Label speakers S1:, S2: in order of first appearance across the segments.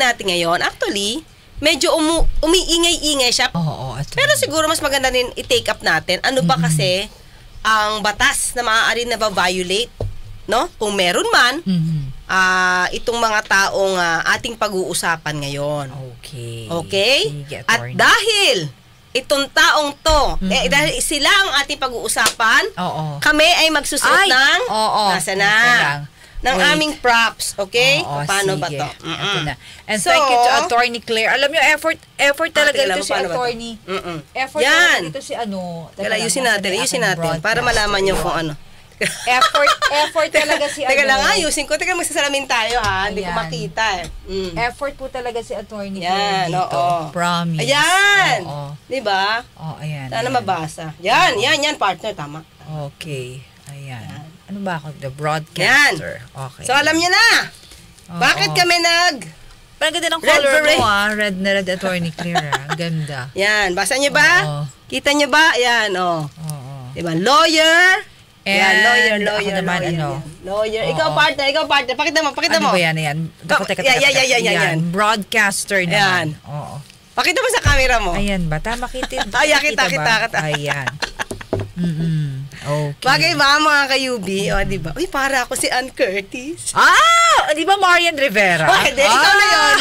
S1: natin ngayon, actually, medyo umiingay-ingay siya.
S2: Oo.
S1: Pero siguro mas maganda din i-take up natin. Ano ba kasi ang batas na maaari na violate, no? Kung meron man, itong mga taong ating pag-uusapan ngayon.
S2: Okay.
S1: Okay?
S2: Sige,
S1: At dahil itong taong to, dahil sila ang ating pag-uusapan, kami ay magsusuot ng nasa na? Ng aming props, okay? Paano ba to?
S2: And thank you to Attorney Claire. Alam nyo, effort talaga ito si Attorney. Effort talaga ito si ano.
S1: Ayusin natin. Para malaman nyo kung ano.
S2: Effort talaga si
S1: Teka lang, ayusin ko. Teka, magsasalamin tayo, ha? Hindi ko makita,
S2: Effort po talaga si Attorney
S1: Claire
S2: dito. Promise.
S1: Ayan! Diba?
S2: Ayan.
S1: Sana mabasa. Yan, partner, tama.
S2: Okay. Ayan. Ano ba ako? The broadcaster.
S1: Yan.
S2: Okay.
S1: So, alam niyo na. Bakit kami
S2: Paganda ng color mo, Red na red, Attorney Claire, Ganda.
S1: Yan. Basa niyo ba? Kita niyo ba? Yan, Diba? Lawyer. Yan, lawyer.
S2: Ako naman,
S1: Lawyer. Ikaw, partner. Pakita mo.
S2: Ano ba yan? Teka.
S1: Yan.
S2: Broadcaster naman.
S1: Oo. Pakita mo sa camera mo.
S2: Ayan ba? Tama kita.
S1: Kita.
S2: Ayan. Okay.
S1: Bagay ba mga kayubi? O, di ba? Uy, para ako si Ann Curtis.
S2: Di ba Marian Rivera?
S1: Hindi, ikaw na yun.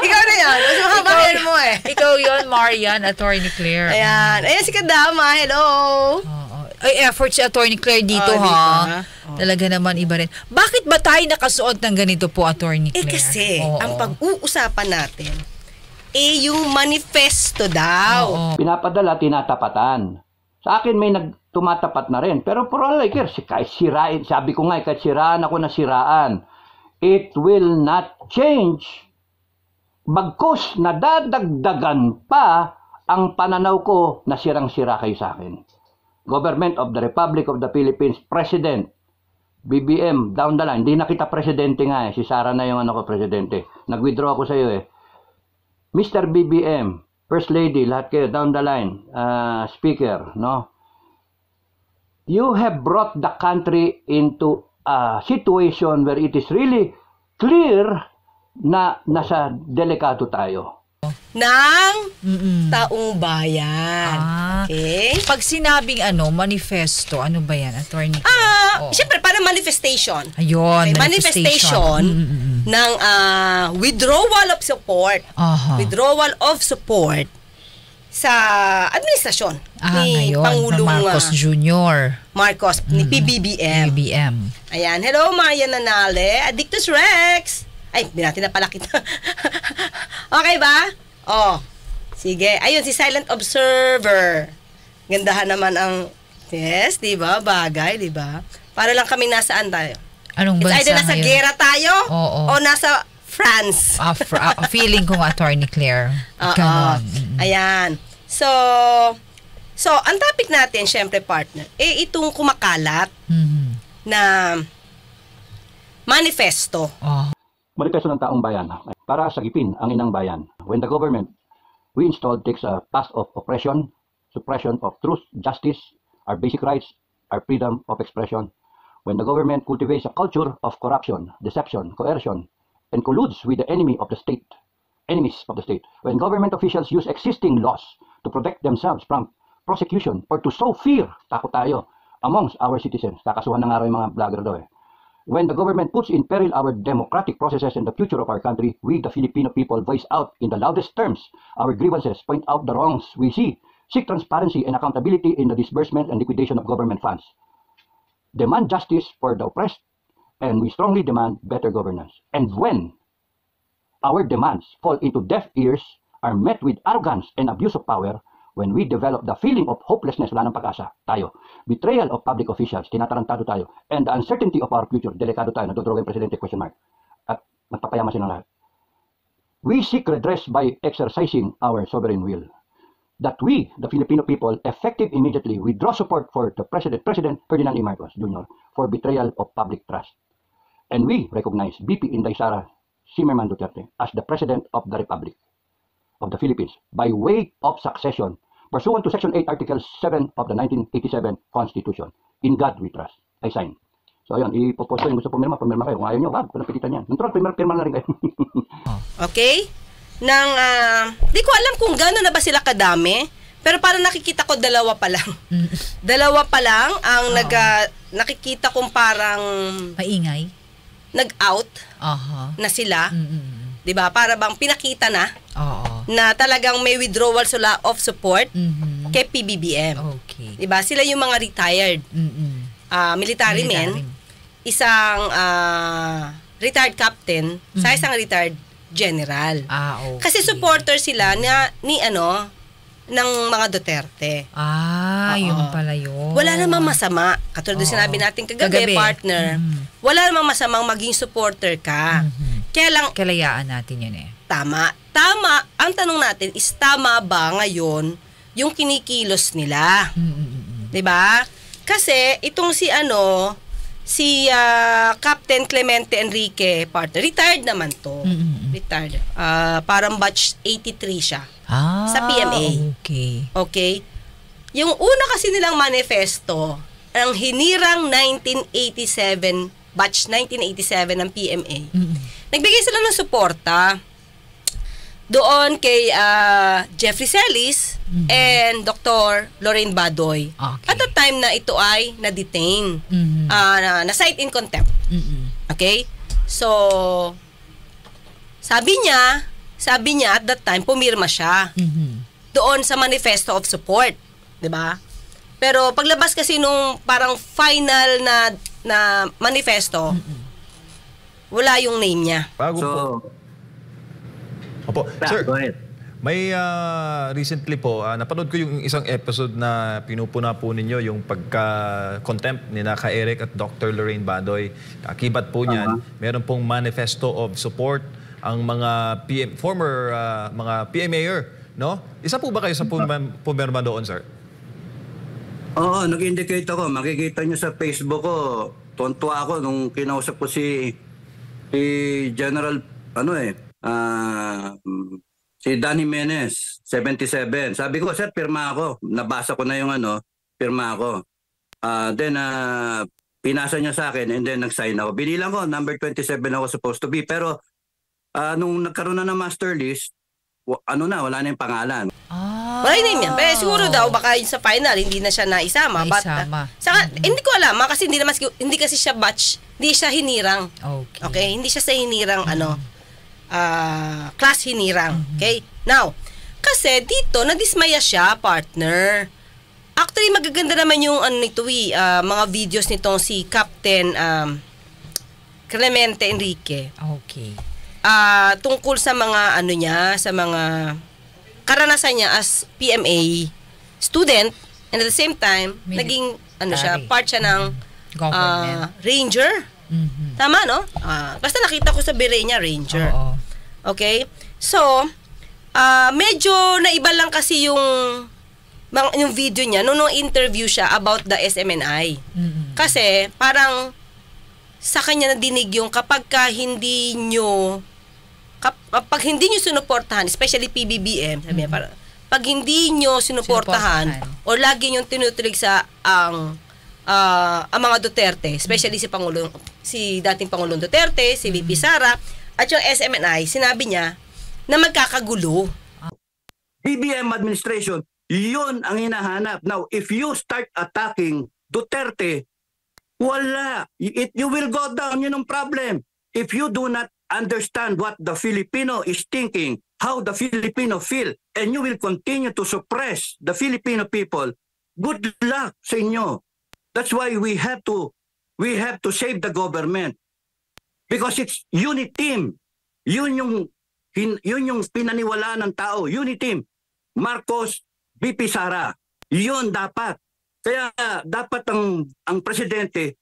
S1: Ikaw na yun. Mas mahaba hair mo
S2: Ikaw yun, Marian, Attorney Claire.
S1: Ayan. Ayan si Kadama. Hello.
S2: Ay, effort si Attorney Claire dito, ha? Talaga naman iba rin. Bakit ba tayo nakasuot ng ganito po, Attorney Claire?
S1: Kasi, ang pag-uusapan natin, yung manifesto daw.
S3: Pinapadala, tinatapatan. Sa akin may tumatapat na rin. Pero for all I care, kahit sirain, sabi ko nga, kahit siraan ako na siraan, it will not change. Bagkus nadadagdagan pa ang pananaw ko na sirang-sira kayo sa akin. Government of the Republic of the Philippines, President, BBM, down the line. Hindi na kita presidente nga Si Sara na yung presidente. Nag-withdraw ako sa iyo Mr. BBM, First Lady, lahat kayo, down the line, Speaker, no? You have brought the country into a situation where it is really clear na nasa delikado tayo.
S1: Ng taong bayan. Okay?
S2: Pag sinabing manifesto, ano ba yan, Attorney?
S1: Siyempre, parang manifestation.
S2: Ayun,
S1: manifestation ng withdrawal of support. Withdrawal of support sa administrasyon ni
S2: ngayon,
S1: Pangulong
S2: Marcos Jr.
S1: Marcos, ni PBBM. Ayan. Hello, Marian Nanale. Addictus Rex. Ay, binati na pala kita. Okay ba? Sige. Ayun, si Silent Observer. Gandahan naman ang, yes, di ba? Bagay, di ba? Para lang kami nasaan tayo.
S2: Anong bansa
S1: either nasa gera tayo o nasa France.
S2: Feeling kong Attorney Claire. Ganon.
S1: Ayan. So, ang topic natin, syempre, partner, itong kumakalat na manifesto.
S3: Manifesto ng taong bayan para sagipin ang inang bayan. When the government we installed takes a path of oppression, suppression of truth, justice, our basic rights, our freedom of expression. When the government cultivates a culture of corruption, deception, coercion, and colludes with the enemies of the state. When government officials use existing laws to protect themselves from prosecution or to sow fear, takot tayo, amongst our citizens. Kakasuhan na nga rin mga vlogger daw When the government puts in peril our democratic processes and the future of our country, we, the Filipino people, voice out in the loudest terms our grievances, point out the wrongs we see, seek transparency and accountability in the disbursement and liquidation of government funds. Demand justice for the oppressed, and we strongly demand better governance. And when our demands fall into deaf ears, are met with arrogance and abuse of power, when we develop the feeling of hopelessness, wala ng pag-asa, tayo. Betrayal of public officials, tinatarantado tayo. And the uncertainty of our future, delikado tayo, nadodroga yung presidente, question mark. At magpapayama silang lahat. We seek redress by exercising our sovereign will. That we, the Filipino people, effective immediately withdraw support for the President Ferdinand E. Marcos Jr. for betrayal of public trust. And we recognize BP Inday Sara Zimmerman Duterte as the President of the Republic of the Philippines by way of succession pursuant to Section 8, Article 7 of the 1987 Constitution. In God we trust. I sign. So ayun, ipopost ko yung gusto pumirma kayo. Kung ayaw nyo, wag, walang pilitan yan. Natural, pirma na rin kayo.
S1: Okay? Di ko alam kung gano'n na ba sila kadami, pero parang nakikita ko dalawa pa lang. Dalawa pa lang ang nakikita kong parang
S2: maingay.
S1: Nag-out na sila. 'Di ba? Para bang pinakita na na talagang may withdrawal of support kay PBBM.
S2: Okay.
S1: 'Di ba? Sila yung mga retired. Military men, isang retired captain, sa isang retired general.
S2: Okay.
S1: Kasi supporter sila ng mga Duterte.
S2: Yun pala yun.
S1: Wala namang masama. Katulad ng sinabi natin kagabi, partner. Wala namang masamang maging supporter ka. Kaya lang,
S2: kalayaan natin yun eh.
S1: Tama. Ang tanong natin is, tama ba ngayon yung kinikilos nila? 'Di ba? Kasi itong si Captain Clemente Enrique, partner, retired naman to. Retired. Parang batch 83 siya. Sa PMA.
S2: Okay.
S1: Okay? Yung una kasi nilang manifesto, ang hinirang 1987, batch 1987 ng PMA. Nagbigay sila ng suporta doon kay Jeffrey Celis and Dr. Lorraine Badoy.
S2: Okay.
S1: At the time na ito ay na-detain, na-cite in contempt. Okay? So, sabi niya at that time, pumirma siya doon sa Manifesto of Support. 'Di ba? Pero paglabas kasi nung parang final na manifesto, wala yung name niya.
S4: Bago po. Opo. Sir,
S3: Go ahead.
S4: may recently po, napanood ko yung isang episode na pinupuna po ninyo yung pagka-contempt ni Naka Eric at Dr. Lorraine Badoy. Kakibat po niyan, meron pong manifesto of support ang mga former mga PMAer, no? Isa po ba kayo sa pumirma doon, sir?
S5: Oo, nag-indicate ako. Makikita nyo sa Facebook ko. Tuwan-tuwa ako nung kinausap ko si General, si Danny Menes, 77. Sabi ko, sir, pirma ako. Nabasa ko na yung pirma ako. Then, pinasa niya sa akin and then nag-sign ako. Binilang ko, number 27 ako supposed to be. Pero, nung nagkaroon na ng master list, wala na yung pangalan.
S1: Wala yung name niya. Pero siguro daw, baka sa final, hindi na siya naisama. Saka, hindi ko alam, kasi hindi kasi siya batch, hindi siya hinirang. Okay? Hindi siya sa hinirang, class hinirang. Okay? Now, kasi dito, nadismaya siya, partner. Actually, magaganda naman yung mga videos nitong si Captain Clemente Enrique.
S2: Okay.
S1: Tungkol sa mga sa mga karanasan niya as PMA student, and at the same time naging part siya ng ranger. Tama, no? Basta nakita ko sa beret niya, ranger. Okay? So, medyo naiba lang kasi yung video niya nung interview siya about the SMNI. Kasi parang sa kanya nadinig yung kapag hindi nyo sinuportahan, especially PBBM, sabi niya, pag hindi nyo sinuportahan o lagi nyo tinutulig sa ang mga Duterte, especially si dating Pangulong Duterte, si VP Sara, at yung SMNI, sinabi niya na magkakagulo.
S5: BBM administration, yun ang hinahanap. Now, if you start attacking Duterte, wala. You will go down. Yun ang problem. If you do not understand what the Filipino is thinking, how the Filipino feel, and you will continue to suppress the Filipino people, good luck sa inyo. That's why we have to save the government. Because it's unit team. Yun yung pinaniwalaan ng tao. Unit team. Marcos, VP Sara. Yun dapat. Kaya dapat ang presidente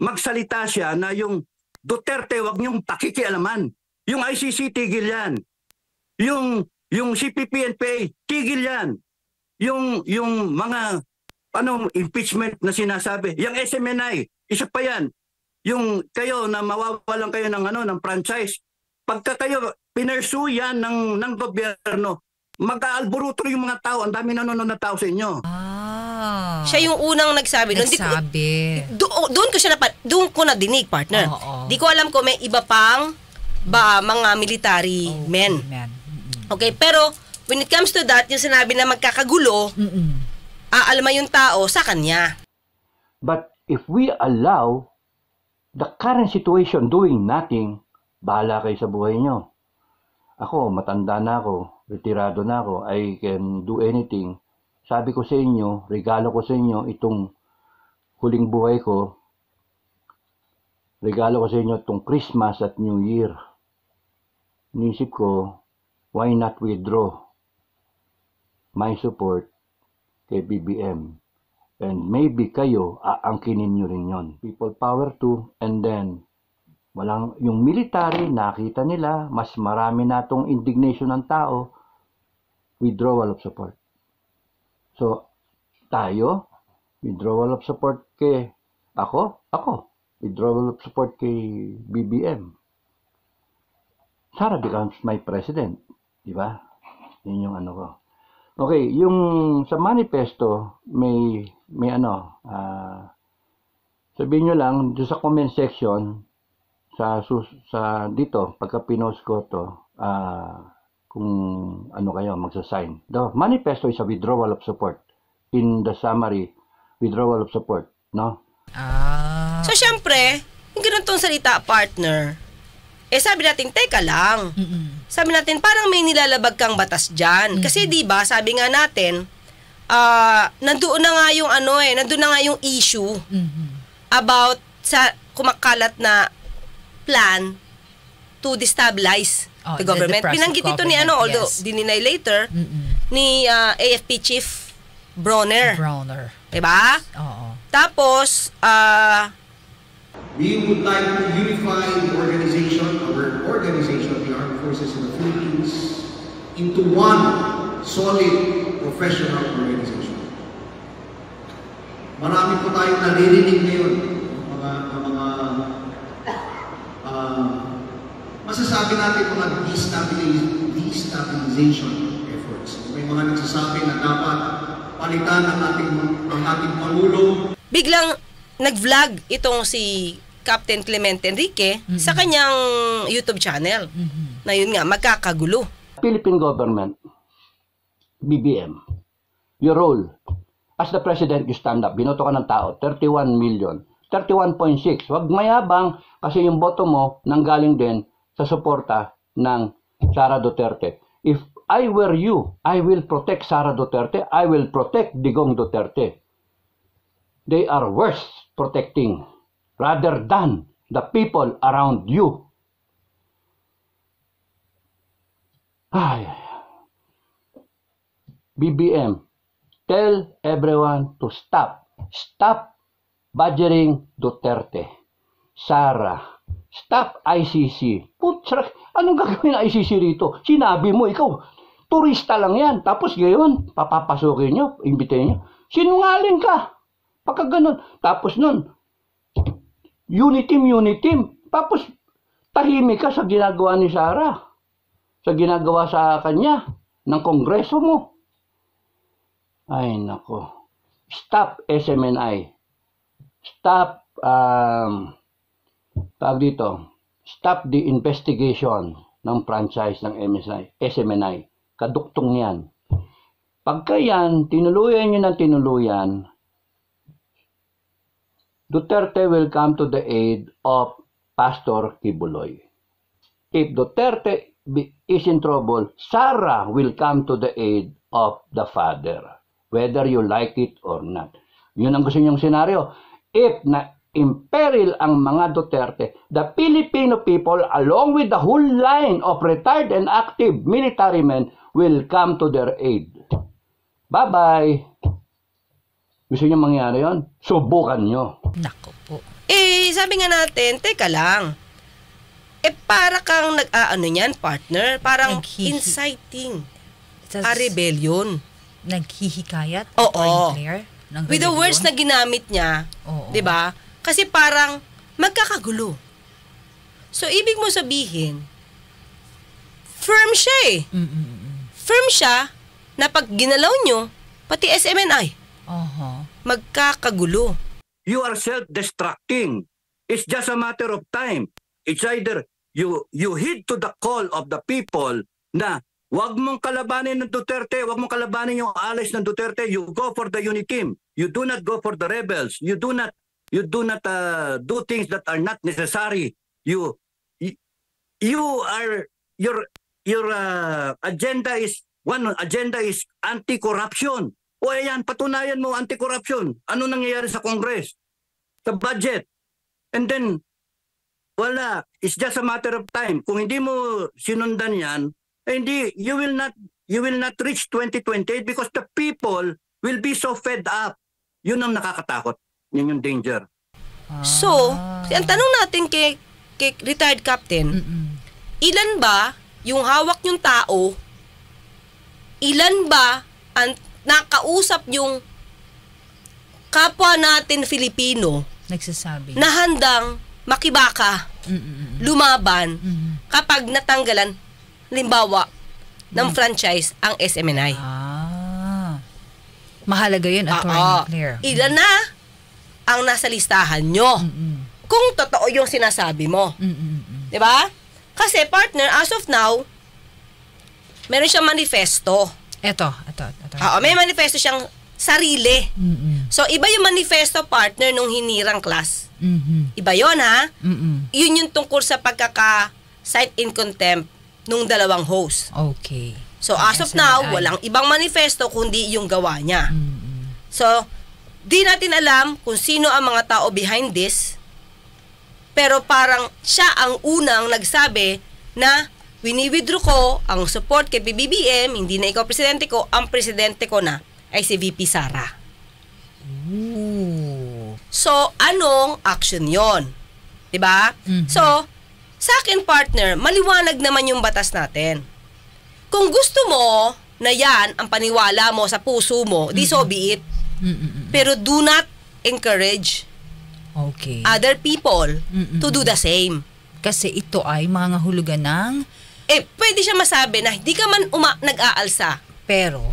S5: magsalita siya na yung Duterte, wag niyong pakikialaman. Yung ICC, tigil yan. Yung CPP-NPA, tigil yan. Yung mga impeachment na sinasabi. Yung SMNI, isa pa yan. Yung kayo na mawawalan kayo ng franchise. Pagka kayo pinersu yan ng gobyerno, mag-aalburuto yung mga tao. Ang dami nanonood na tao sa inyo.
S1: Siya yung unang nagsabi. Doon ko nadinig, partner. Di ko alam kung may iba pang mga military men. Okay, pero when it comes to that, yung sinabi na magkakagulo, aalma yung tao sa kanya.
S3: But if we allow the current situation doing nothing, bahala kayo sa buhay nyo. Ako, matanda na ako, retirado na ako, I can do anything. Sabi ko sa inyo, regalo ko sa inyo itong huling buhay ko, regalo ko sa inyo itong Christmas at New Year. Inisip ko, why not withdraw my support kay BBM? And maybe kayo, aangkinin nyo rin yon. People power too, and then, yung military, nakita nila, mas marami na itong indignation ng tao, withdrawal of support. So, tayo, withdrawal of support kay ako, withdrawal of support kay BBM. Sara becomes my president, di ba? Yun yung ano ko. Okay, yung sa manifesto, may sabihin nyo lang, doon sa comment section, sa dito, pagka pinost ko to, kung ano kayo, magsasign. The manifesto is a withdrawal of support. In the summary, withdrawal of support, no?
S1: So, syempre, yung ganitong salita, partner, sabi natin, teka lang. Sabi natin, parang may nilalabag kang batas dyan. Kasi diba, sabi nga natin, nandoon na nga yung nandoon na nga yung issue about sa kumakalat na plan to destabilize the government. Pinanggit ito ni although dininay later, ni AFP Chief Bronner. Diba? Tapos,
S6: we would like to unify our organization, the Armed Forces in the Philippines, into one solid professional organization. Marami po tayong naririnig ngayon, masasabi natin mga destabilization efforts. May mga nagsasabi na dapat palitan ang ating Pangulo.
S1: Biglang nag-vlog itong si Captain Clemente Enrique sa kanyang YouTube channel. Na yun nga, magkakagulo.
S3: Philippine government, BBM, your role, as the president, you stand up, binoto ka ng tao, 31 million, 31.6, wag mayabang kasi yung boto mo nanggaling din sa suporta ng Sara Duterte. If I were you, I will protect Sara Duterte, I will protect Digong Duterte. They are worth protecting rather than the people around you. BBM, tell everyone to stop. Stop badgering Duterte. Sara, stop ICC. Putsa, anong gagawin ng ICC rito? Sinabi mo, ikaw, turista lang yan. Tapos ngayon, papapasukin nyo, imbitahin nyo. Sinungaling ka. Pagka ganun. Tapos nun, unity team. Tapos, tahimik ka sa ginagawa ni Sara. Sa ginagawa sa kanya, ng kongreso mo. Ay, nako. Stop SMNI. Stop, tawag dito, stop the investigation ng franchise ng SMNI. Kaduktong yan. Pagka yan, tinuluyan nyo ng tinuluyan, Duterte will come to the aid of Pastor Kibuloy. If Duterte is in trouble, Sara will come to the aid of the father, whether you like it or not. Yun ang gusto niyong senaryo. If na-imperil ang mga Duterte, the Filipino people, along with the whole line of retired and active military men, will come to their aid. Bye-bye. Gusto niyo mangyari yon? Subukan nyo.
S2: Nako po.
S1: Sabi nga natin, teka lang. Para kang niyan, partner, parang inciting a rebellion.
S2: Naghihikayat?
S1: Oo. With the words na ginamit niya, di ba? Kasi parang magkakagulo. So, ibig mo sabihin, firm siya eh. Firm siya na pag ginalaw nyo, pati SMNI, magkakagulo.
S5: You are self-destructing. It's just a matter of time. It's either you heed to the call of the people na wag mong kalabanin ng Duterte, wag mong kalabanin yung allies ng Duterte. You go for the unity team. You do not go for the rebels. You do not do things that are not necessary. Your agenda is anti-corruption. O ayan, patunayan mo anti-corruption. Ano nangyayari sa Congress? Sa budget? And then, wala. It's just a matter of time. Kung hindi mo sinundan yan, hindi, you will not reach 2028 because the people will be so fed up. Yun ang nakakatakot. Yun yung danger.
S1: So, ang tanong natin kay retired captain, ilan ba yung hawak yung tao, ilan ba ang nakausap yung kapwa natin Filipino
S2: nagsasabi
S1: na handang makibaka, lumaban kapag natanggalan, limbawa, ng franchise ang SMNI.
S2: Mahalaga yun, Attorney Claire.
S1: Ilan na ang nasa listahan nyo? Kung totoo yung sinasabi mo. Diba? Kasi partner, as of now, meron siyang manifesto.
S2: Ito.
S1: May manifesto siyang sarili. So, iba yung manifesto, partner, nung hinirang class. Iba yun, ha? Yun yung tungkol sa pagkaka-cite in contempt nung dalawang host.
S2: Okay.
S1: So, as of now, walang ibang manifesto kundi yung gawa niya. So, di natin alam kung sino ang mga tao behind this, pero parang siya ang unang nagsabi na wini-withdraw ko ang support kay PBBM, hindi na ikaw presidente ko, ang presidente ko na ay si VP Sara. So, anong action yon? Diba? So, sa akin partner, maliwanag naman yung batas natin. Kung gusto mo na yan ang paniwala mo sa puso mo, di so be it. Pero do not encourage other people to do the same.
S2: Kasi ito ay mga hulugan ng
S1: pwede siya masabi na hindi ka man nag-aalsa. Pero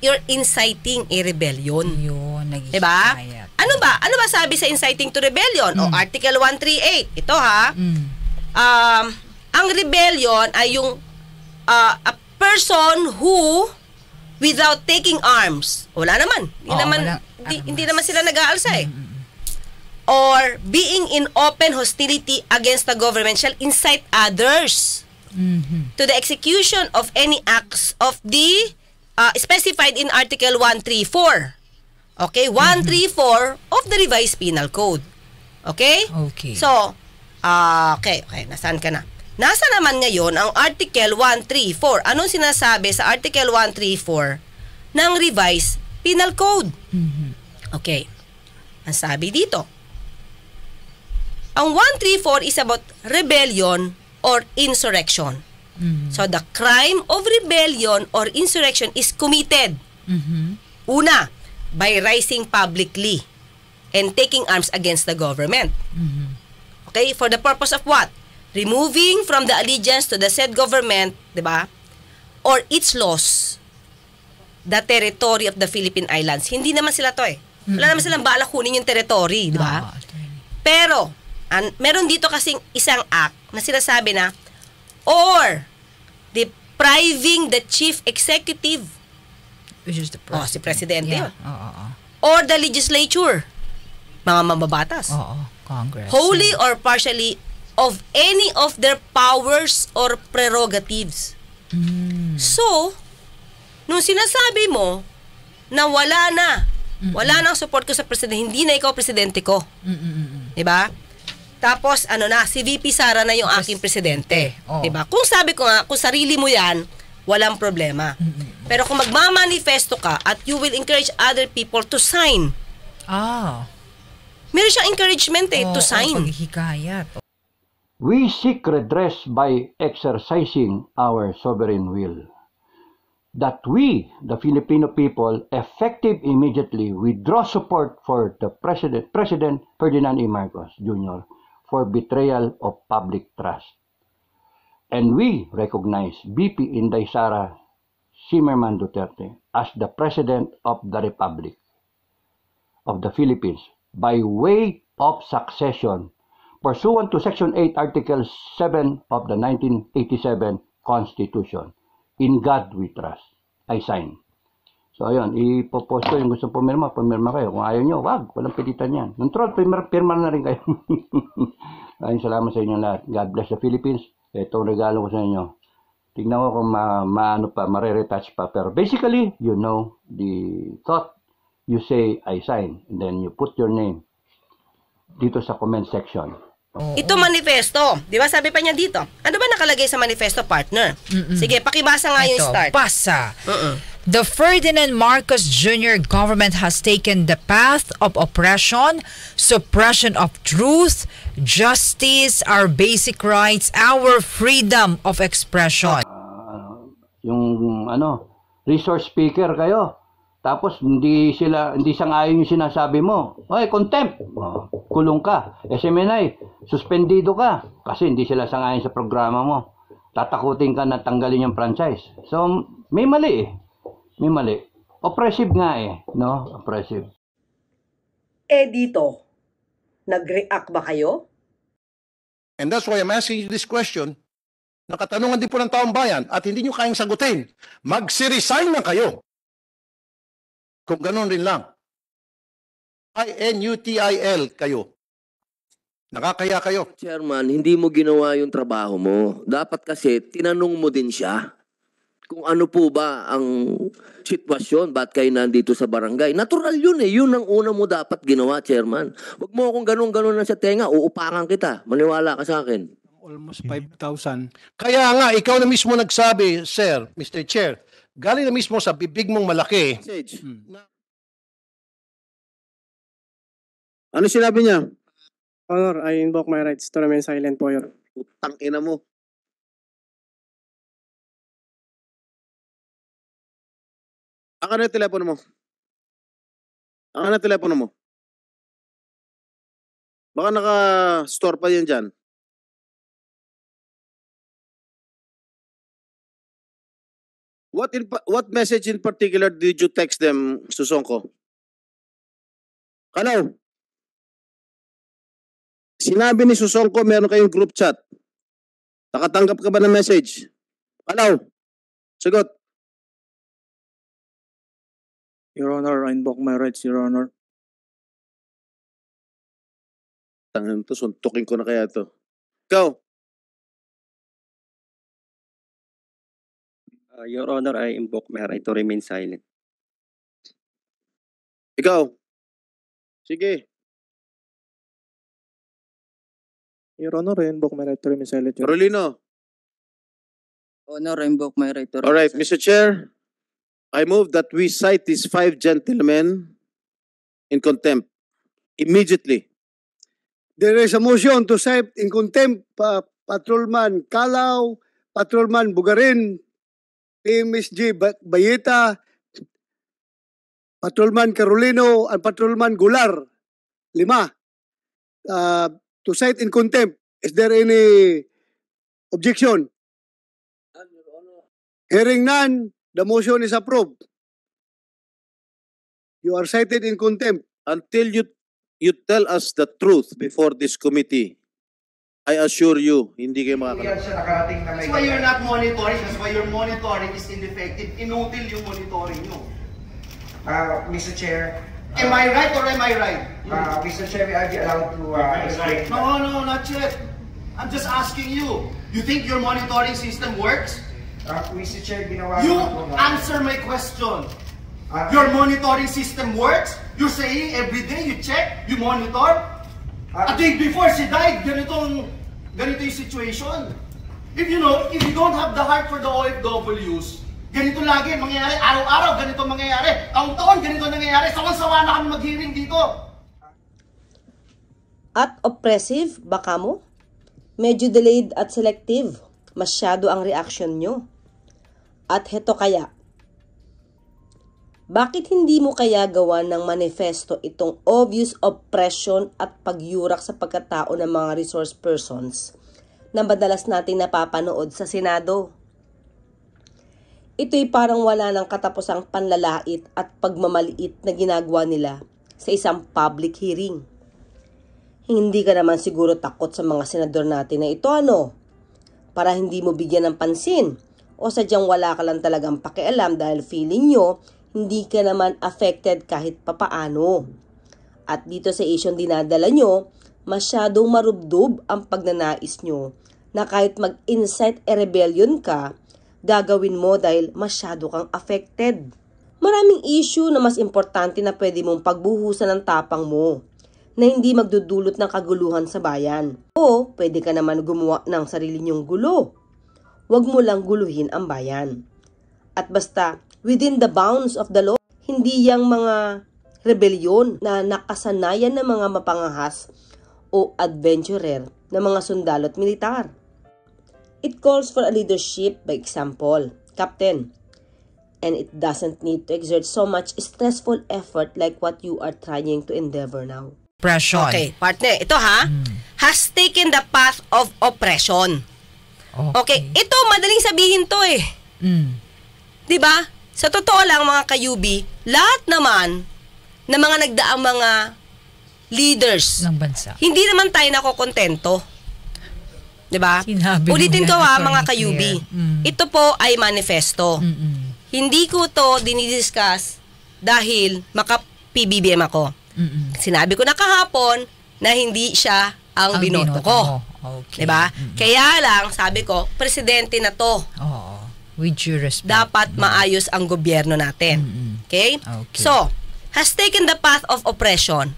S1: you're inciting a rebellion.
S2: Yun,
S1: diba? Ano ba sabi sa inciting to rebellion? O Article 138. Ito ha. Ang rebellion ay yung a person who without taking arms. Wala naman. Hindi naman sila nag-aalsa eh. Or being in open hostility against the government shall incite others to the execution of any acts of the specified in Article 134. Okay? 134 of the Revised Penal Code. Okay? So, okay. Nasaan ka na? Nasa naman ngayon ang Article 134. Anong sinasabi sa Article 134 ng Revised Penal Code? Okay. Ang sabi dito, ang 134 is about rebellion or insurrection. So, the crime of rebellion or insurrection is committed. Una, by rising publicly and taking arms against the government. Okay? For the purpose of what? Removing from the allegiance to the said government, diba? Or its laws, the territory of the Philippine Islands. Hindi naman sila to eh. Wala naman silang balak kunin yung territory, diba? Pero, meron dito kasing isang act na sinasabi na, or depriving the chief executive,
S2: which is the president.
S1: Si presidente yun. Or the legislature, mga mambabatas.
S2: Congress.
S1: Wholly or partially of any of their powers or prerogatives. So, nung sinasabi mo na wala na ang support ko sa presidente, hindi na ikaw presidente ko. Diba? Tapos, si VP Sara na yung aking presidente. Diba? Kung sabi ko nga, kung sarili mo yan, walang problema. Pero kung magmamanifesto ka at you will encourage other people to sign. Meron siyang encouragement to sign.
S3: We seek redress by exercising our sovereign will. That we, the Filipino people, effective immediately withdraw support for the President Ferdinand E. Marcos Jr. for betrayal of public trust. And we recognize BP Inday Sara Zimmerman Duterte as the President of the Republic. of the Philippines by way of succession pursuant to Section 8, Article 7 of the 1987 Constitution. In God we trust. I sign. So, ayun, ipopost ko yung gusto pumirma kayo. Kung ayaw nyo, wag, walang pilitan yan. Control, pirma na rin kayo. Maraming salamat sa inyo lahat. God bless the Philippines. Ito ang regalo ko sa inyo. Tignan ko kung mare-retouch pa. Pero basically, you know the thought. You say, I sign. And then you put your name dito sa comment section.
S1: Ito manifesto. Di ba sabi pa niya dito? Ano ba nakalagay sa manifesto, partner? Sige, pakibasa nga yung start.
S2: Basa. The Ferdinand Marcos Jr. government has taken the path of oppression, suppression of truth, justice, our basic rights, our freedom of expression.
S3: Yung resource speaker kayo. Tapos hindi sang-ayon yung sinasabi mo. Oy, contempt. Kulong ka. SMNI, suspendido ka kasi hindi sila sang-ayon sa programa mo. Tatakutin ka na tanggalin yung franchise. So, may mali eh. May mali. Oppressive nga eh, no? Oppressive.
S1: Dito, nag-react ba kayo?
S7: And that's why I'm asking you this question. Nakatanungan din po ng taong bayan at hindi nyo kayang sagutin. Magsiresign na kayo. Kung ganun rin lang. INUTIL kayo. Nakakaya kayo.
S8: Chairman, hindi mo ginawa yung trabaho mo. Dapat kasi tinanong mo din siya kung ano po ba ang sitwasyon, ba't kayo nandito sa barangay. Natural yun eh. Yun ang una mo dapat ginawa, Chairman. Huwag mo akong ganun-ganun na sa tenga, uupakan kita. Maniwala ka sa akin.
S7: Almost 5,000. Kaya nga, ikaw na mismo nagsabi, Sir, Mr. Chair, galing na mismo sa bibig mong malaki.
S9: Ano sinabi niya? Honor, I invoke my rights to remain silent po, Your.
S8: Utang ina mo.
S9: Akin na yung telepono mo. Akin na yung telepono mo. Baka naka-store pa yan dyan. What message in particular did you text them, Susongko? Hello? Sinabi ni Susongko, meron kayong group chat. Nakatanggap ka ba ng message? Hello? Sagot. Your Honor, I invoke my rights, Your Honor. Tangan to, suntukin ko na kaya to. Ikaw?
S10: Your Honor, I invoke my right to remain silent.
S9: Ikaw? Sige. Your Honor, I invoke my right to remain silent. Carolino?
S10: Honor, I invoke my right to remain silent.
S9: All right, Mr. Chair, I move that we cite these 5 gentlemen in contempt immediately. There is a motion to cite in contempt Patrolman Calaw, Patrolman Bugarin, MSG Bayeta, Patrolman Carolino, and Patrolman Gular. 5. To cite in contempt. Is there any objection? Hearing none, the motion is approved. You are cited in contempt. Until you tell us the truth before this committee, I assure you, hindi kayo makakalaman.
S11: That's why you're not monitoring. That's why your monitoring is ineffective. Inutil yung monitoring nyo.
S12: Mr. Chair.
S11: Am I right or am I right?
S12: Mr. Chair, will I be allowed to explain?
S11: No, not yet. I'm just asking you. You think your monitoring system works?
S12: Mr. Chair, ginawa
S11: you answer my question. Your monitoring system works? You're saying every day you check, you monitor? A day before she died, ganito yung situation. If you don't have the heart for the OFWs, ganito lagi mangyayari, araw-araw ganito mangyayari, taon-taon ganito nangyayari, sawan-sawa na kami mag-hearing dito.
S1: At oppressive, baka mo? Medyo delayed at selective. Masyado ang reaction nyo. At heto kaya, bakit hindi mo kaya gawa ng manifesto itong obvious oppression at pagyurak sa pagkatao ng mga resource persons na madalas nating napapanood sa Senado? Ito'y parang wala ng katapusang panlalait at pagmamaliit na ginagawa nila sa isang public hearing. Hindi ka naman siguro takot sa mga senador natin na ito para hindi mo bigyan ng pansin o sadyang wala ka lang talagang pakialam dahil feeling nyo hindi ka naman affected kahit papaano. At dito sa isyong dinadala nyo, masyadong marubdob ang pagnanais nyo na kahit mag-incite a rebellion ka, gagawin mo dahil masyado kang affected. Maraming issue na mas importante na pwede mong pagbuhusan ng tapang mo na hindi magdudulot ng kaguluhan sa bayan. O pwede ka naman gumawa ng sarili niyong gulo. Huwag mo lang guluhin ang bayan. At basta, within the bounds of the law, hindi yang mga rebelyon na nakasanayan ng mga mapangahas o adventurer na mga sundalo at militar. It calls for a leadership by example, Captain. And it doesn't need to exert so much stressful effort like what you are trying to endeavor now.
S2: Oppression.
S1: Okay, partner. Ito has taken the path of oppression. Okay. Ito, madaling sabihin to Diba? Sa totoo lang mga kayubi, lahat naman na mga nagdaang mga leaders
S2: ng bansa,
S1: hindi naman tayo nakokontento. Diba? Ulitin ko mga kayubi. Ito po ay manifesto. Hindi ko to dinidiscuss dahil maka-PBBM ako. Sinabi ko na kahapon na hindi siya ang binoto ko.
S2: Okay.
S1: Diba? Kaya lang, sabi ko, presidente na to.
S2: With due respect.
S1: Dapat maayos ang gobyerno natin. Okay? So, has taken the path of oppression.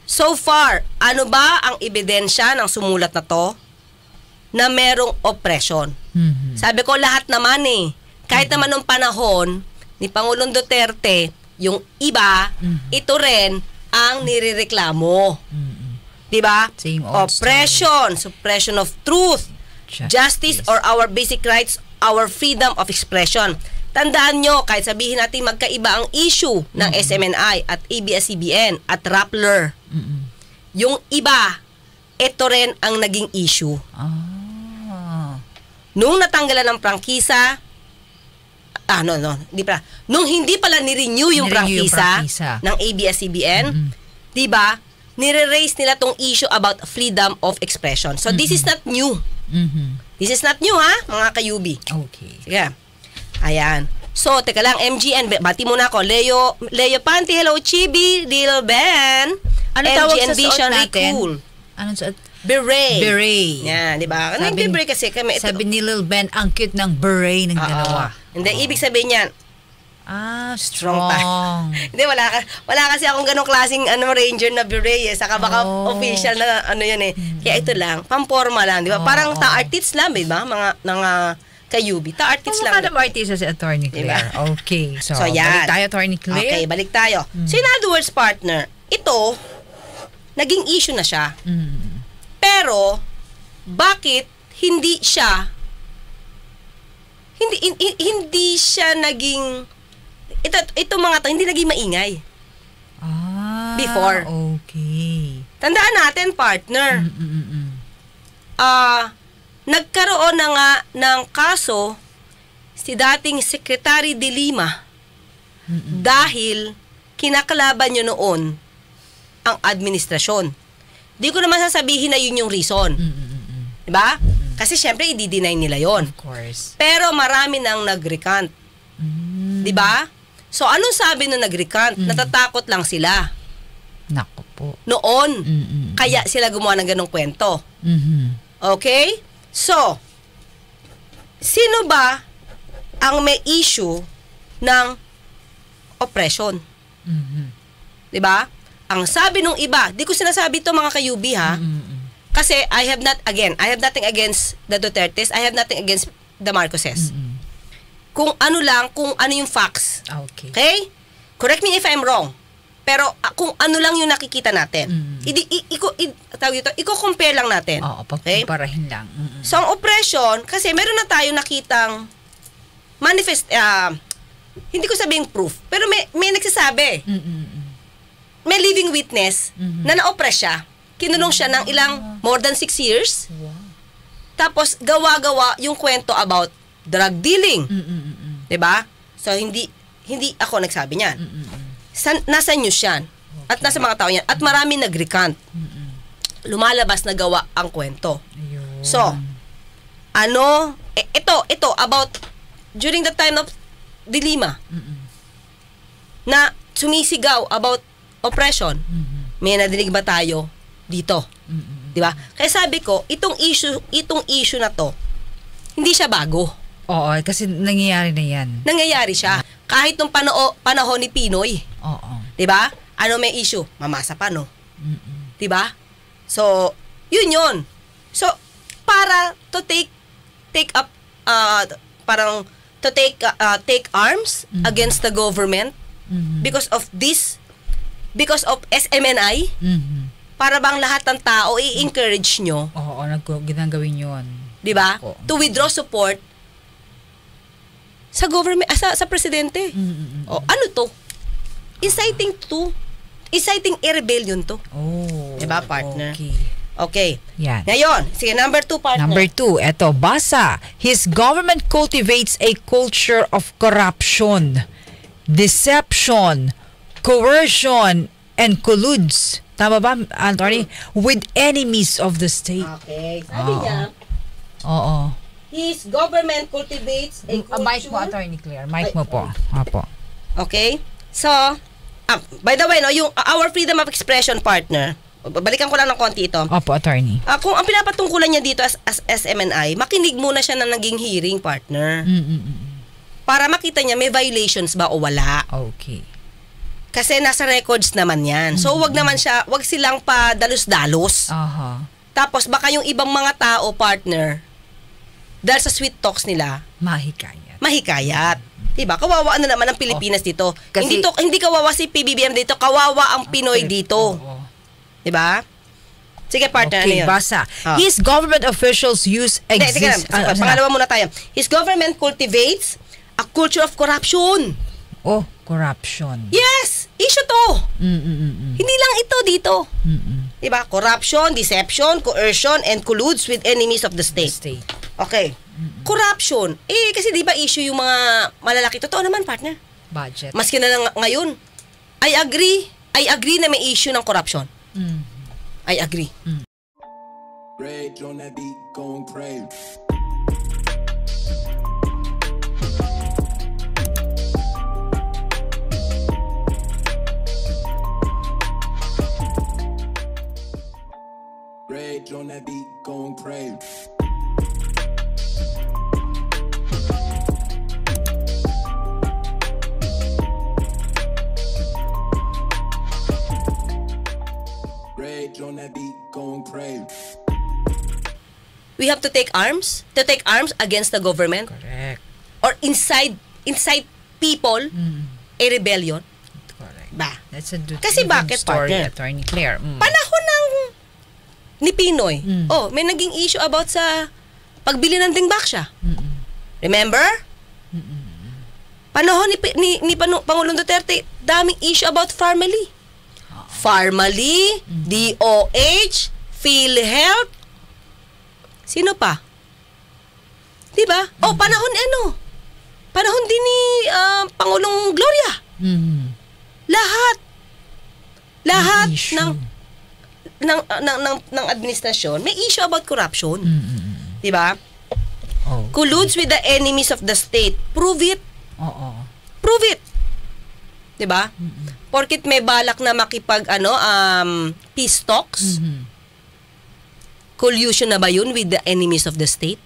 S1: So far, ano ba ang ebidensya ng sumulat na to na merong oppression? Sabi ko, lahat naman Kahit naman nung panahon ni Pangulong Duterte, yung iba, ito rin ang nirereklamo. Diba? Oppression, suppression of truth, justice or our basic rights, our freedom of expression. Tandaan nyo, kahit sabihin natin magkaiba ang issue ng SMNI at ABS-CBN at Rappler, yung iba, ito rin ang naging issue. Nung natanggalan ng prangkisa, nung hindi pala ni-renew yung prangkisa ng ABS-CBN, di ba, nire-raise nila tong issue about freedom of expression. So, this is not new. This is not new, mga kayubi.
S2: Okay.
S1: Sige. Ayan. So, teka lang, MGN, bati muna ako. Leo Panty, hello, Chibi, Lil Ben.
S2: Ano tawag sa
S1: Vision
S2: suot natin?
S1: Cool.
S2: Anong suot?
S1: Beret.
S2: Beret.
S1: Yan, di ba? Nag-beret kasi kami.
S2: Sabi ni Lil Ben, ang cute ng beret ng dalawa.
S1: Hindi, ibig sabihin yan,
S2: strong.
S1: Hindi, wala kasi akong ganong klaseng ranger na beret Saka baka official na yan Kaya ito lang, pamporma lang, di ba? Parang ta-artist lang, di ba? Mga kayubi. Ta-artist lang.
S2: Mga artista si Attorney Claire. Diba? Okay. So
S1: yan.
S2: Balik tayo, Attorney Claire.
S1: Okay, balik tayo. So, in other words, partner, ito, naging issue na siya. Pero, bakit hindi siya naging ito mga hindi naging maingay before.
S2: Okay.
S1: Tandaan natin, partner. Nagkaroon na nga ng kaso si dating Secretary de Lima dahil kinakalaban nyo noon ang administrasyon. Di ko naman sasabihin na yun yung reason. Diba? Kasi syempre, i-deny nila yon.
S2: Of course.
S1: Pero marami nang nag-recant. Diba? So, anong sabi nung nag-recant? Natatakot lang sila.
S2: Naku po.
S1: Noon. Kaya sila gumawa ng ganong kwento. Okay? So, sino ba ang may issue ng oppression? Diba? Ang sabi nung iba, di ko sinasabi ito mga kayubi kasi I have nothing against the Dutertes, I have nothing against the Marcoses. Kung ano yung facts. Okay? Correct me if I'm wrong. Pero kung ano lang yung nakikita natin. Iko-compare lang natin.
S2: Okay? Pagkumparahin lang.
S1: So, ang oppression, kasi meron na tayo nakitang hindi ko sabing proof, pero may nagsasabi. May living witness na na-oppress siya. Kinulong siya ng more than 6 years. Tapos, gawa-gawa yung kwento about drug dealing. Diba? So, hindi ako nagsabi niyan. nasa news yan. At nasa mga tao yan. At marami nag-recant. Lumalabas na gawa ang kwento. So, ito, about, during the time of Dilima, na sumisigaw about oppression, may nadinig ba tayo dito? Diba? Kaya sabi ko, itong issue na to, hindi siya bago.
S2: Oo, kasi nangyayari na yan.
S1: Nangyayari siya. Kahit nung panahon ni Pinoy.
S2: Oo.
S1: Diba? Ano may issue? Mamasa pa, no? Diba? So, yun. So, para to take up, parang to take arms against the government because of SMNI, para bang lahat ng tao i-encourage nyo?
S2: Oo, ginagawin yun.
S1: Diba? To withdraw support sa government, sa presidente. Ano to? Inciting a rebellion to.
S2: Oh.
S1: Diba, partner?
S2: Okay. Yan.
S1: Ngayon, sige, number 2, partner.
S2: Number 2, eto, basa. His government cultivates a culture of corruption, deception, coercion, and colludes. Tama ba, Anthony? With enemies of the state.
S1: Okay. Sabi niya,
S2: Oo.
S1: his government cultivates a culture...
S2: Mic mo, Attorney Claire. Mic mo po. Apo.
S1: Okay? So, by the way, no, yung our freedom of expression, partner, balikan ko lang ng konti ito.
S2: Opo, Attorney.
S1: Kung ang pinapatungkulan niya dito as SMNI, makinig muna siya na naging hearing, partner. Para makita niya may violations ba o wala.
S2: Okay.
S1: Kasi nasa records naman yan. So, wag silang pa dalos-dalos. Tapos, baka yung ibang mga tao, partner, dahil sa sweet talks nila, mahikayat. Diba? Kawawa na naman ang Pilipinas dito. Kasi, hindi kawawa si PBBM dito, kawawa ang Pinoy dito. Diba? Sige, partner,
S2: okay,
S1: ano yun?
S2: Basa. His government officials use
S1: pangalawa muna tayo. His government cultivates a culture of corruption.
S2: Oh, corruption.
S1: Yes! Issue to. Hindi lang ito dito. Diba? Corruption, deception, coercion, and colludes with enemies of the state. Okay. Corruption. Kasi di ba issue yung mga malalaki? Totoo naman, partner.
S2: Budget.
S1: Maski na ngayon. I agree na may issue ng corruption. I agree.
S13: Rage on that beat, going crazy. Rage on that beat, going crazy. Rage on that beat, going crazy.
S1: We have to take arms against the government.
S2: Correct.
S1: Or inside people a rebellion.
S2: Correct.
S1: Ba?
S2: That's a
S1: kasi bakit,
S2: story,
S1: partner?
S2: Attorney Claire.
S1: Panahon ni Pinoy. May naging issue about sa pagbili ng dingbaksya. Remember? Panahon ni Pangulong Duterte, daming issue about Farmally. Farmally, DOH, PhilHealth. Sino pa? Diba? Panahon din ni Pangulong Gloria. Lahat ng administrasyon may issue about corruption. Diba? Colludes with the enemies of the state. Prove it. Prove it. Diba? Porkit may balak na makipag peace talks. Collusion na ba yun with the enemies of the state?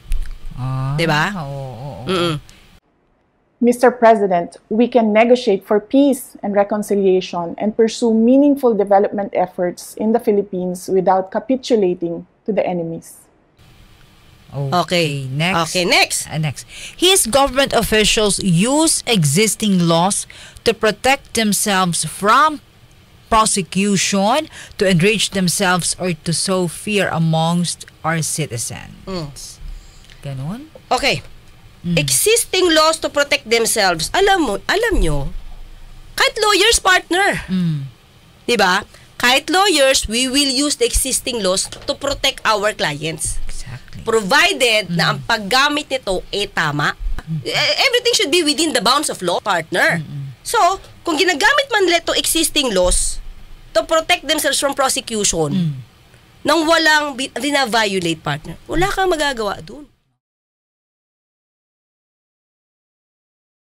S1: Diba?
S14: Mr. President, we can negotiate for peace and reconciliation and pursue meaningful development efforts in the Philippines without capitulating to the enemies.
S2: Okay, next.
S1: Okay, next.
S2: Next. His government officials use existing laws to protect themselves from prosecution, to enrich themselves, or to sow fear amongst our citizens. Ganon?
S1: Okay. Existing laws to protect themselves. Alam nyo, kahit lawyers, partner. Diba? Kahit lawyers, we will use the existing laws to protect our clients.
S2: Exactly.
S1: Provided na ang paggamit nito tama. Everything should be within the bounds of law, partner. So, kung ginagamit man nila itong existing laws to protect themselves from prosecution, nang walang vina-violate, partner, wala kang magagawa dun.